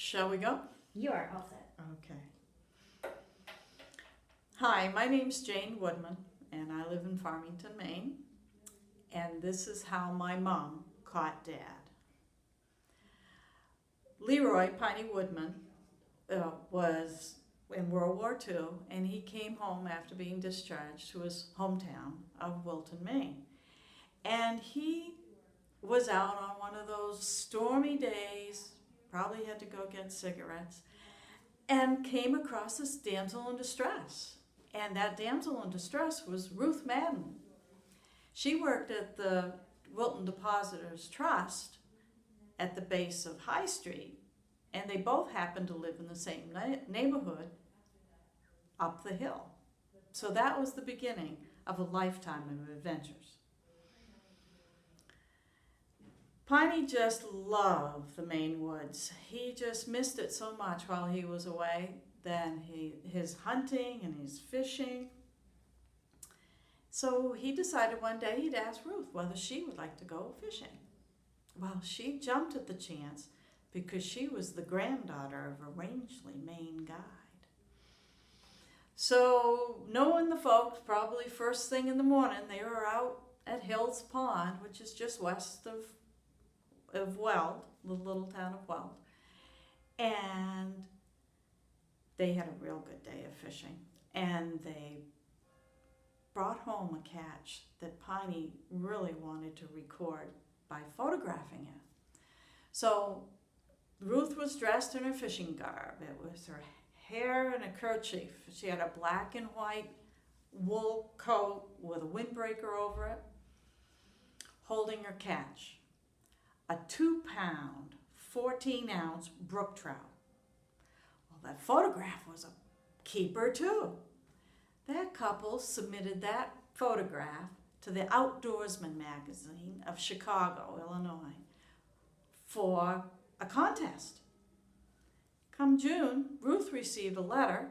Shall we go? You are all set. Okay. Hi, my name's Jane Woodman, and I live in Farmington, Maine. And this is how my mom caught Dad. Leroy Piney Woodman was in World War II, and he came home after being discharged to his hometown of Wilton, Maine. And he was out on one of those stormy days, probably had to go get cigarettes, and came across this damsel in distress. And that damsel in distress was Ruth Madden. She worked at the Wilton Depositors Trust at the base of High Street, and they both happened to live in the same neighborhood up the hill. So that was the beginning of a lifetime of adventures. Piney just loved the Maine woods. He just missed it so much while he was away. Then his hunting and his fishing. So he decided one day he'd ask Ruth whether she would like to go fishing. Well, she jumped at the chance because she was the granddaughter of a Rangeley, Maine guide. So knowing the folks, probably first thing in the morning, they were out at Hills Pond, which is just west of Weld, the little town of Weld. And they had a real good day of fishing. And they brought home a catch that Piney really wanted to record by photographing it. So Ruth was dressed in her fishing garb. It was her hair in a kerchief. She had a black and white wool coat with a windbreaker over it, holding her catch, a 2-pound, 14-ounce brook trout. Well, that photograph was a keeper too. That couple submitted that photograph to the Outdoorsman magazine of Chicago, Illinois, for a contest. Come June, Ruth received a letter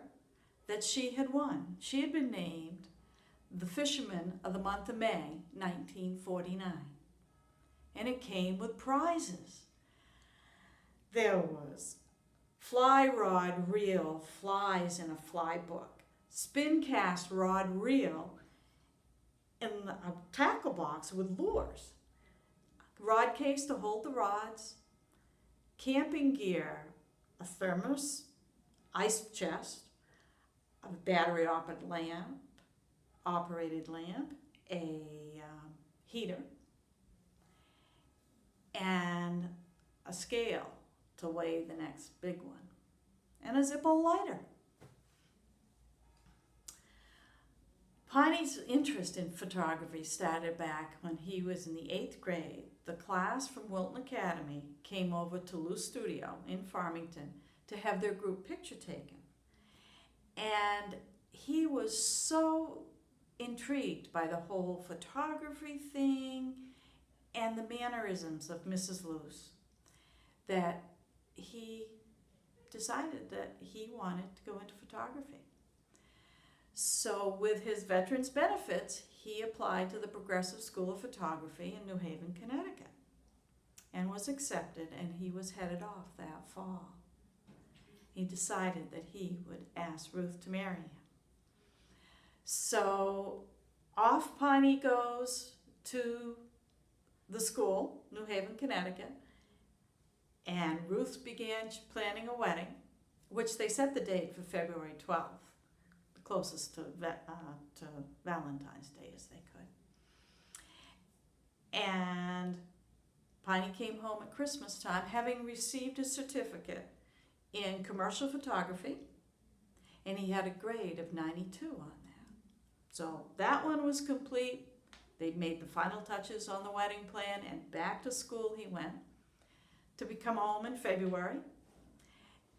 that she had won. She had been named the Fisherman of the Month of May, 1949. And it came with prizes. There was fly rod reel, flies in a fly book, spin cast rod reel in a tackle box with lures, rod case to hold the rods, camping gear, a thermos, ice chest, a battery operated lamp, a heater, and a scale to weigh the next big one, and a Zippo lighter. Piney's interest in photography started back when he was in the 8th grade. The class from Wilton Academy came over to Lou's studio in Farmington to have their group picture taken. And he was so intrigued by the whole photography thing and the mannerisms of Mrs. Luce that he decided that he wanted to go into photography. So with his veterans benefits, he applied to the Progressive School of Photography in New Haven, Connecticut, and was accepted, and he was headed off that fall. He decided that he would ask Ruth to marry him. So off Piney goes to the school, New Haven, Connecticut, and Ruth began planning a wedding, which they set the date for February 12th, the closest to Valentine's Day as they could. And Piney came home at Christmas time, having received a certificate in commercial photography, and he had a grade of 92 on that. So that one was complete. They'd made the final touches on the wedding plan, and back to school he went to become home in February.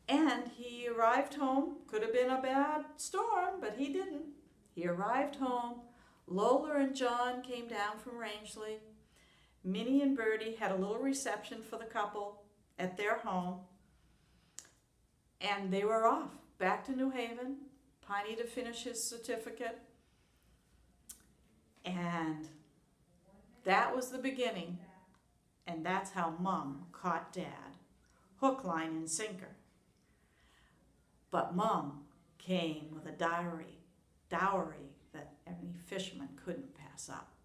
And he arrived home. Could have been a bad storm, but he didn't. He arrived home. Lola and John came down from Rangeley. Minnie and Bertie had a little reception for the couple at their home. And they were off back to New Haven, Piney to finish his certificate. And that was the beginning. And that's how Mom caught Dad. Hook, line, and sinker. But Mom came with a dowry that any fisherman couldn't pass up.